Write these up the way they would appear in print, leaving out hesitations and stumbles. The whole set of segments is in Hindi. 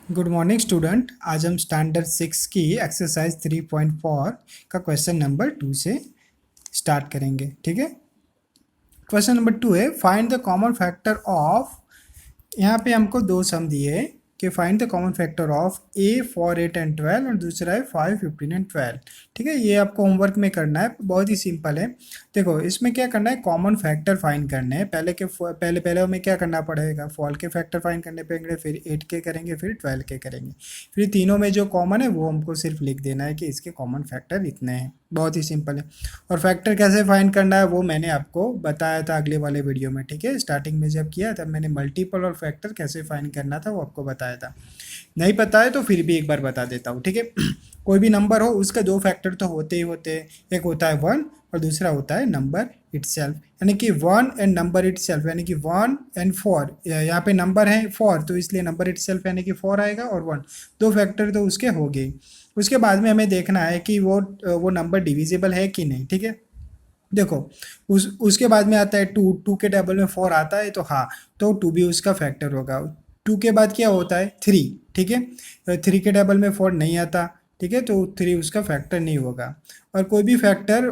Good morning student. आज हम स्टैंडर्ड 6 की एक्सरसाइज 3.4 का क्वेश्चन नंबर 2 से स्टार्ट करेंगे। ठीक है, क्वेश्चन नंबर 2 है find the common factor of. यहाँ पे हमको दो सम दिए हैं कि find the common factor of A 4 8 and 12 और दूसरा है 5 15 एंड 12। ठीक है, ये आपको होमवर्क में करना है, बहुत ही सिंपल है। देखो इसमें क्या करना है, कॉमन फैक्टर फाइंड करने हैं। पहले हमें क्या करना पड़ेगा, फॉल के फैक्टर फाइंड करने पड़ेंगे, फिर 8 के करेंगे, फिर 12 के करेंगे। फिर तीनों में जो कॉमन है वो हमको सिर्फ लिख देना है कि इसके कॉमन फैक्टर इतने हैं। बहुत ही सिंपल है। और फैक्टर कैसे फाइंड करना है वो मैंने आपको बताया था अगले वाले वीडियो में। ठीक है, स्टार्टिंग में जब किया तब मैंने मल्टीपल और फैक्टर कैसे फाइंड करना था वो आपको बताया था। नहीं पता है तो फिर भी एक बार बता देता हूँ। ठीक है, कोई भी नंबर हो उसके दो फैक्टर तो होते ही होते हैं। एक होता है 1 और दूसरा होता है नंबर इटसेल्फ, यानी कि 1 एंड नंबर इटसेल्फ, यानी कि 1 एंड 4। यहाँ पे नंबर है 4 तो इसलिए नंबर इटसेल्फ यानी कि 4 आएगा, और 1 दो फैक्टर तो उसके हो गए। उसके बाद में हमें देखना है कि वो नंबर डिविजिबल है कि नहीं। ठीक है, देखो उसके बाद में आता है 2। 2 के टेबल में 4 आता है तो हाँ, तो 2 भी उसका फैक्टर होगा। 2 के बाद क्या होता है 3। ठीक है, 3 के टेबल में 4 नहीं आता। ठीक है, तो 3 उसका फैक्टर नहीं होगा। और कोई भी फैक्टर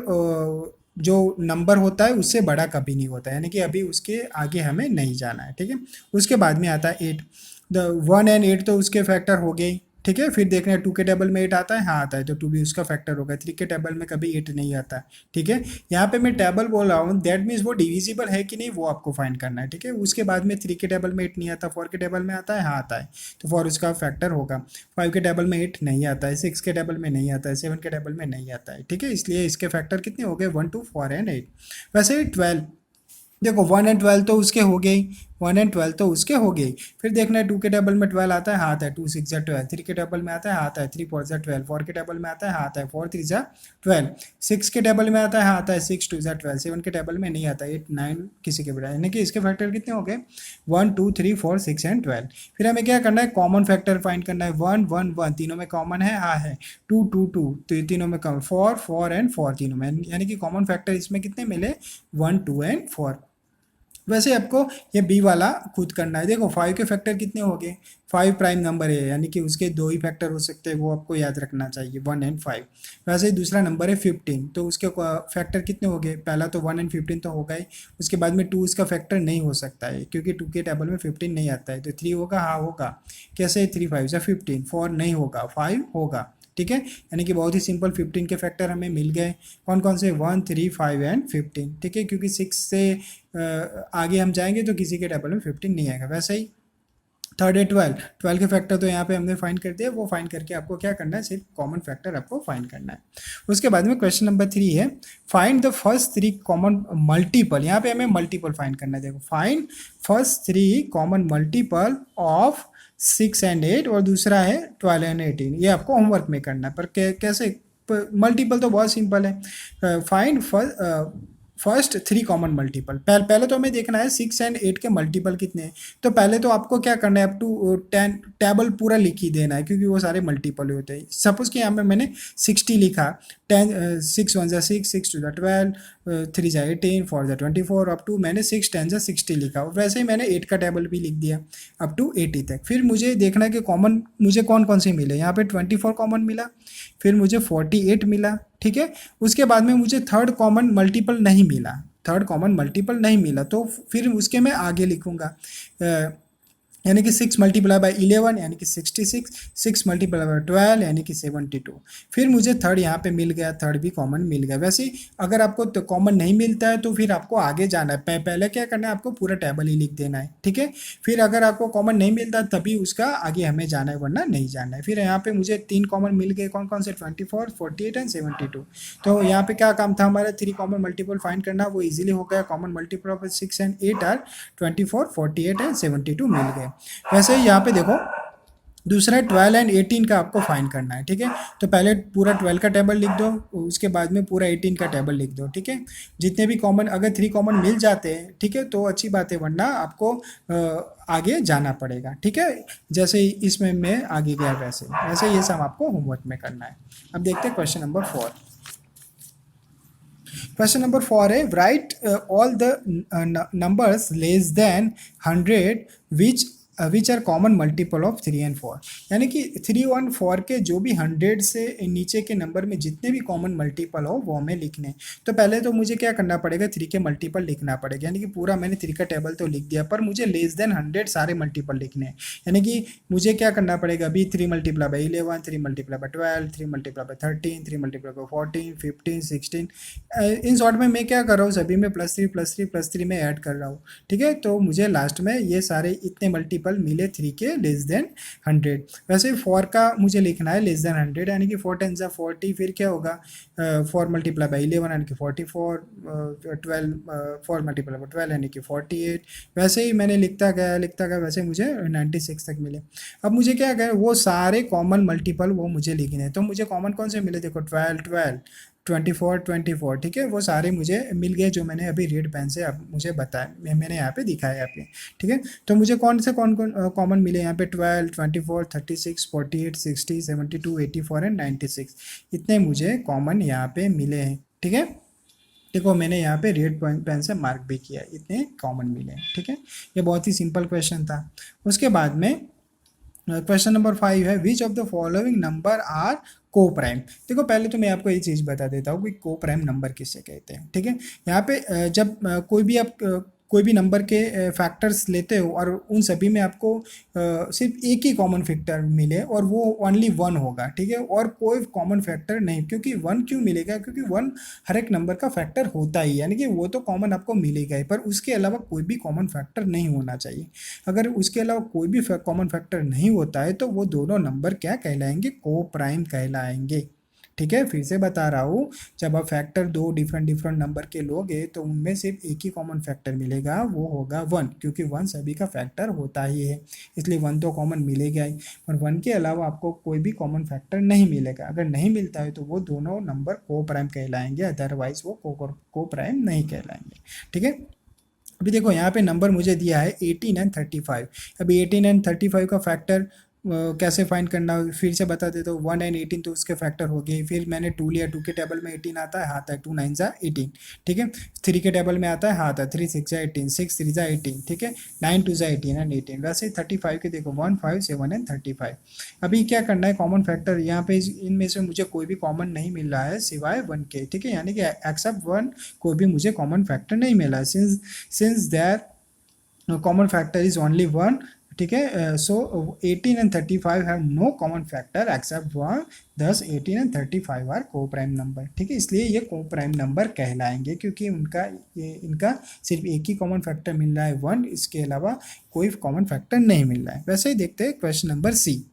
जो नंबर होता है उससे बड़ा कभी नहीं होता है, यानी कि अभी उसके आगे हमें नहीं जाना है। ठीक है, उसके बाद में आता है 8। द 1 एंड 8 तो उसके फैक्टर हो गए। ठीक है, फिर देखना है 2 के टेबल में 8 आता है, हाँ आता है, तो 2 भी उसका फैक्टर होगा। 3 के टेबल में कभी 8 नहीं आता। ठीक है, यहाँ पे मैं टेबल बोल रहा हूँ, दैट मीन्स वो डिविजिबल है कि नहीं वो आपको फाइंड करना है। ठीक है, उसके बाद में 3 के टेबल में 8 नहीं आता, 4 के टेबल में आता है, हाँ आता है, तो 4 उसका फैक्टर होगा। 5 के टेबल में 8 नहीं आता है, 6 के टेबल में नहीं आता है, 7 के टेबल में नहीं आता है। ठीक है, इसलिए इसके फैक्टर कितने हो गए, 1 2 4 एंड 8। वैसे ही 12, देखो 1 एंड 12 तो उसके हो गई, 1 एंड 12 तो उसके हो गई। फिर देखना है 2 के टेबल में 12 आता है, हाँ आता है, 2 6 12। 3 के टेबल में आता है, हाँ आता है, 3 4 12। 4 के टेबल में आता है, हाँ आता है, 4 3 12। 6 के टेबल में आता है, हाँ आता है, 6 2 12। 7 के टेबल में नहीं आता, 8 9 किसी के बड़ा, यानी कि इसके फैक्टर कितने हो गए, 1 2 3 4 6 एंड 12। फिर हमें क्या करना है, कॉमन फैक्टर फाइंड करना है। 1 1 1 तीनों में कॉमन है, हाँ है। 2 2 2 तो तीनों में कॉमन, 4 4 एंड 4 तीनों में, यानी कि कॉमन फैक्टर इसमें कितने मिले, 1 2 एंड 4। वैसे आपको ये बी वाला खुद करना है। देखो 5 के फैक्टर कितने हो गए, 5 प्राइम नंबर है, यानी कि उसके दो ही फैक्टर हो सकते हैं, वो आपको याद रखना चाहिए, 1 एंड 5। वैसे ही दूसरा नंबर है 15, तो उसके फैक्टर कितने हो गए, पहला तो 1 एंड 15 तो होगा ही। उसके बाद में 2 उसका फैक्टर नहीं हो सकता है, क्योंकि 2 के टेबल में 15 नहीं आता है, तो 3 होगा, हाँ होगा। कैसे 3 5 से 15, 4 नहीं होगा, 5 होगा। ठीक है, यानी कि बहुत ही सिंपल 15 के फैक्टर हमें मिल गए। कौन कौन से, 1 3 5 एंड 15। ठीक है, क्योंकि 6 से आगे हम जाएंगे तो किसी के टेबल में 15 नहीं आएगा। वैसे ही थर्ड है 12। 12 के फैक्टर तो यहाँ पे हमने फाइंड कर दिया, वो फाइंड करके आपको क्या करना है, सिर्फ कॉमन फैक्टर आपको फाइंड करना है। उसके बाद में क्वेश्चन नंबर 3 है find the first 3 common multiple. यहाँ पे हमें मल्टीपल फाइंड करना है। देखो find first 3 common multiple of 6 and 8, और दूसरा है 12 एंड 18। ये आपको होमवर्क में करना है, पर कैसे, मल्टीपल तो बहुत सिंपल है। Find first 3 common multiple. पहले तो हमें देखना है 6 एंड 8 के मल्टीपल कितने हैं। तो पहले तो आपको क्या करना है, अप टू 10 टेबल पूरा लिख ही देना है, क्योंकि वो सारे मल्टीपल होते हैं। सपोज कि यहाँ पे मैंने 60 लिखा, 10 6 1 6 6 2 12 3 18 4 24, अप टू मैंने 6 10 60 लिखा। वैसे ही मैंने 8 का टेबल भी लिख दिया अप टू 80 तक। फिर मुझे देखना है कि कॉमन मुझे कौन कौन से मिले। यहाँ पे 24 कॉमन मिला, फिर मुझे 48 मिला। ठीक है, उसके बाद में मुझे थर्ड कॉमन मल्टीपल नहीं मिला, थर्ड कॉमन मल्टीपल नहीं मिला, तो फिर उसके मैं आगे लिखूंगा, यानी कि 6 मल्टीप्लाई बाई 11 यानी कि 66, 6 मल्टीप्लाई बाई 12 यानी कि 72। फिर मुझे थर्ड यहाँ पे मिल गया, थर्ड भी कॉमन मिल गया। वैसे ही अगर आपको तो कॉमन नहीं मिलता है तो फिर आपको आगे जाना है, पहले क्या करना है, आपको पूरा टेबल ही लिख देना है। ठीक है, फिर अगर आपको कॉमन नहीं मिलता तभी उसका आगे हमें जाना है, वरना नहीं जाना है। फिर यहाँ पे मुझे 3 कॉमन मिल गए, कौन कौन से, 24 48 एंड 72। तो यहाँ पे क्या काम था हमारा, 3 कॉमन मल्टीपल फाइंड करना, वो इजीली हो गया। Common multiple of 6 and 8 are 24 48 and 72 मिल गए। वैसे ही यहाँ पे देखो दूसरा 12 एंड 18 का आपको फाइंड करना है। ठीक है, तो पहले पूरा 12 का टेबल लिख दो, उसके बाद में पूरा 18 का टेबल लिख दो। ठीक है, जितने भी कॉमन, अगर 3 कॉमन मिल जाते हैं ठीक है तो अच्छी बात है, वरना आपको आगे जाना पड़ेगा। ठीक है, जैसे इसमें मैं आगे गया वैसे वैसे ये सब आपको होमवर्क में करना है। अब देखते हैं क्वेश्चन नंबर 4। क्वेश्चन नंबर 4 है write all the numbers less than 100 which which are common multiple of 3 and 4, यानी कि 3 और 4 के जो भी 100 से नीचे के नंबर में जितने भी कॉमन मल्टीपल हो वो हमें लिखने। तो पहले तो मुझे क्या करना पड़ेगा, 3 के मल्टीपल लिखना पड़ेगा, यानी कि पूरा मैंने 3 का टेबल तो लिख दिया, पर मुझे लेस देन 100 सारे मल्टीपल लिखने हैं। यानी कि मुझे क्या करना पड़ेगा, अभी 3 multiply by 11, 3 multiply by 12, 3 multiply by 13, 3 multiply by 14, 15, 16। In short में मैं क्या कर रहा हूँ, सभी में +3 में ऐड कर रहा हूँ। ठीक है, तो मुझे लास्ट में ये सारे इतने मल्टीपल मिले 3 के लेस देन 100। वैसे 4 का मुझे लिखना है लेस देन 100, यानी कि 4 10 40, फिर क्या होगा 4 मल्टीप्लाई बाई 11 यानी कि 44, 12 4 मल्टीप्लाई बाई 12 यानी कि 48। वैसे ही मैंने लिखता गया वैसे मुझे 96 तक मिले। अब मुझे क्या करें, वो सारे कॉमन मल्टीपल वो मुझे लिखने हैं। तो मुझे कॉमन कौन से मिले, देखो 12 12, 24 24, ठीक है, वो सारे मुझे मिल गए जो मैंने अभी रेड पेन से अब मुझे बताया, मैंने यहाँ पे दिखाया यहाँ पे। ठीक है, तो मुझे कौन कॉमन मिले यहाँ पे, 12 24 36 48 60 72 84 एंड 96, इतने मुझे कॉमन यहाँ पे मिले हैं। ठीक है, देखो मैंने यहाँ पे रेड पेन से मार्क भी किया, इतने कॉमन मिले हैं। ठीक है, ये बहुत ही सिंपल क्वेश्चन था। उसके बाद में क्वेश्चन नंबर 5 है, which of the following number are coprime. देखो पहले तो मैं आपको ये चीज़ बता देता हूँ कि को प्राइम नंबर किसे कहते हैं। ठीक है, यहाँ पे जब कोई भी नंबर के फैक्टर्स लेते हो और उन सभी में आपको सिर्फ एक ही कॉमन फैक्टर मिले और वो ओनली 1 होगा। ठीक है, और कोई कॉमन फैक्टर नहीं, क्योंकि 1 क्यों मिलेगा, क्योंकि 1 हर एक नंबर का फैक्टर होता ही, यानी कि वो तो कॉमन आपको मिलेगा ही, पर उसके अलावा कोई भी कॉमन फैक्टर नहीं होना चाहिए। अगर उसके अलावा कोई भी कॉमन फैक्टर नहीं होता है तो वो दोनों नंबर क्या कहलाएंगे, को प्राइम कहलाएंगे। ठीक है, फिर से बता रहा हूँ, जब आप फैक्टर दो डिफरेंट नंबर के लोगे तो उनमें सिर्फ एक ही कॉमन फैक्टर मिलेगा, वो होगा 1, क्योंकि 1 सभी का फैक्टर होता ही है, इसलिए 1 तो कॉमन मिलेगा ही। और 1 के अलावा आपको कोई भी कॉमन फैक्टर नहीं मिलेगा। अगर नहीं मिलता है तो वो दोनों नंबर को प्राइम कहलाएंगे, अदरवाइज वो को प्राइम नहीं कहलाएंगे। ठीक है, अभी देखो यहाँ पे नंबर मुझे दिया है 18 एंड 35। अभी 18 एंड 35 का फैक्टर कैसे फाइंड करना, फिर से बता देता हूँ। 1 एंड 18 तो उसके फैक्टर हो गए। फिर मैंने 2 लिया, 2 के टेबल में 18 आता है, हाथ है 2 9 जा 18। ठीक है, 3 के टेबल में आता है, हाथ है 3 6 जा 18, 6 3 जा 18। ठीक है, 9 2 जा 18 एंड 18। वैसे 35 के देखो 1 5 7 एंड 35। अभी क्या करना है, कॉमन फैक्टर यहाँ पे इनमें से मुझे कोई भी कॉमन नहीं मिल रहा है सिवाय 1 के। ठीक है, यानी कि एक्सेप्ट 1 कोई भी मुझे कॉमन फैक्टर नहीं मिला है, since their common factor is only 1। ठीक है, so 18 and 35 have no common factor except 1, thus 18 and 35 are coprime number. ठीक है, इसलिए ये को प्राइम नंबर कहलाएंगे, क्योंकि इनका सिर्फ एक ही कॉमन फैक्टर मिल रहा है 1, इसके अलावा कोई कॉमन फैक्टर नहीं मिल रहा है। वैसे ही देखते हैं क्वेश्चन नंबर सी।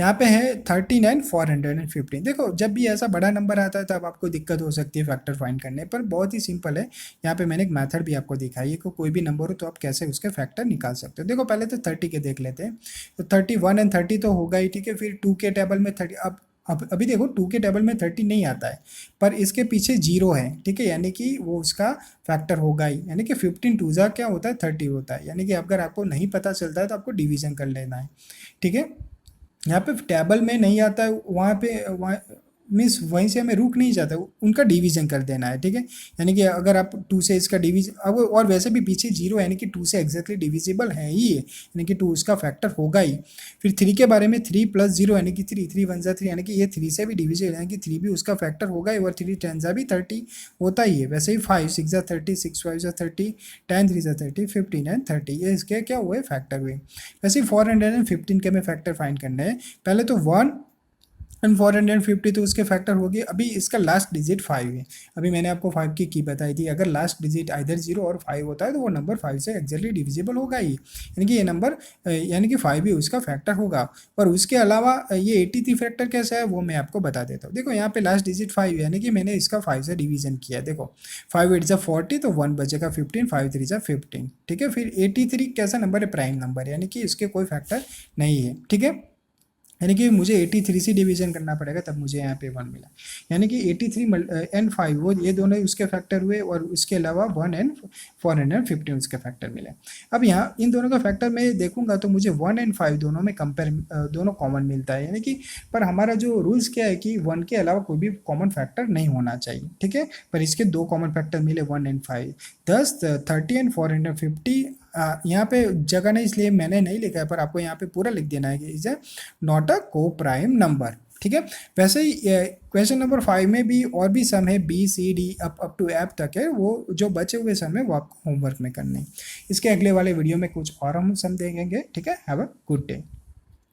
यहाँ पे है 39 415। देखो जब भी ऐसा बड़ा नंबर आता है तब आपको दिक्कत हो सकती है फैक्टर फाइंड करने पर, बहुत ही सिंपल है। यहाँ पे मैंने एक मेथड भी आपको दिखाई है कि कोई भी नंबर हो तो आप कैसे उसके फैक्टर निकाल सकते हो। देखो पहले तो 30 के देख लेते हैं, तो 31 एंड 30 तो होगा ही। ठीक है, फिर 2 के टेबल में 30, अब अभी देखो 2 के टेबल में 30 नहीं आता है, पर इसके पीछे 0 है। ठीक है, यानी कि वो उसका फैक्टर होगा ही, यानी कि 15 2 जा क्या होता है 30 होता है। यानी कि अगर आपको नहीं पता चलता है तो आपको डिवीजन कर लेना है। ठीक है, यहाँ पे टेबल में नहीं आता है, वहाँ पे वहाँ मीन्स वहीं से हमें रुक नहीं जाता, उनका डिवीजन कर देना है। ठीक है, यानी कि अगर आप 2 से इसका डिवीजन, अब और वैसे भी पीछे 0 यानी कि 2 से एग्जैक्टली डिविजिबल है ही है, यानी कि 2 उसका फैक्टर होगा ही। फिर 3 के बारे में 3 + 0 यानी कि 3, 3 1 जा 3, यानी कि ये 3 से भी डिविजिबल, यानी कि 3 भी उसका फैक्टर होगा ही, और 3 10 जा भी 30 होता ही है। वैसे ही 5 6 जा 30, 6 5 जा 30, 10 3 जा 30, 15 एंड 30, ये इसके क्या हुए फैक्टर हुए। वैसे ही 415 के में फैक्टर फाइंड करने हैं। पहले तो 1 एंड 450 तो उसके फैक्टर हो गए। अभी इसका लास्ट डिजिट 5 है। अभी मैंने आपको 5 की बताई थी, अगर लास्ट डिजिट आइदर 0 और 5 होता है तो वो नंबर 5 से एक्जैक्टली डिविजिबल होगा ही, यानी कि ये नंबर यानी कि 5 भी उसका फैक्टर होगा। और उसके अलावा ये 83 फैक्टर कैसा है वो मैं आपको बता देता हूँ। देखो यहाँ पे लास्ट डिजिट 5 है, यानी कि मैंने इसका 5 से डिवीजन किया। देखो 5 8 जा 40, तो 1 बचेगा 15, 5 3 जा 15। ठीक है, फिर 83 कैसा नंबर है, प्राइम नंबर है, यानी कि इसके कोई फैक्टर नहीं है। ठीक है, यानी कि मुझे 83 से डिवीजन करना पड़ेगा तब मुझे यहाँ पे 1 मिला, यानी कि 83 एंड 5 वो ये दोनों उसके फैक्टर हुए, और उसके अलावा 1 एंड 415 उसके फैक्टर मिले। अब यहाँ इन दोनों का फैक्टर मैं देखूंगा तो मुझे 1 एंड 5 दोनों में दोनों कॉमन मिलता है, यानी कि पर हमारा जो रूल्स क्या है कि 1 के अलावा कोई भी कॉमन फैक्टर नहीं होना चाहिए। ठीक है, पर इसके 2 कॉमन फैक्टर मिले 1 एंड 5, 10 30 एंड 450 यहाँ पे जगह नहीं इसलिए मैंने नहीं लिखा है, पर आपको यहाँ पे पूरा लिख देना है कि इज ए नॉट अ को प्राइम नंबर। ठीक है, वैसे ही क्वेश्चन नंबर 5 में भी और भी सम है, B C D up to F तक है, वो जो बचे हुए सम है वो आपको होमवर्क में करने हैं। इसके अगले वाले वीडियो में कुछ और हम सम देखेंगे। ठीक है, हैव अ गुड डे।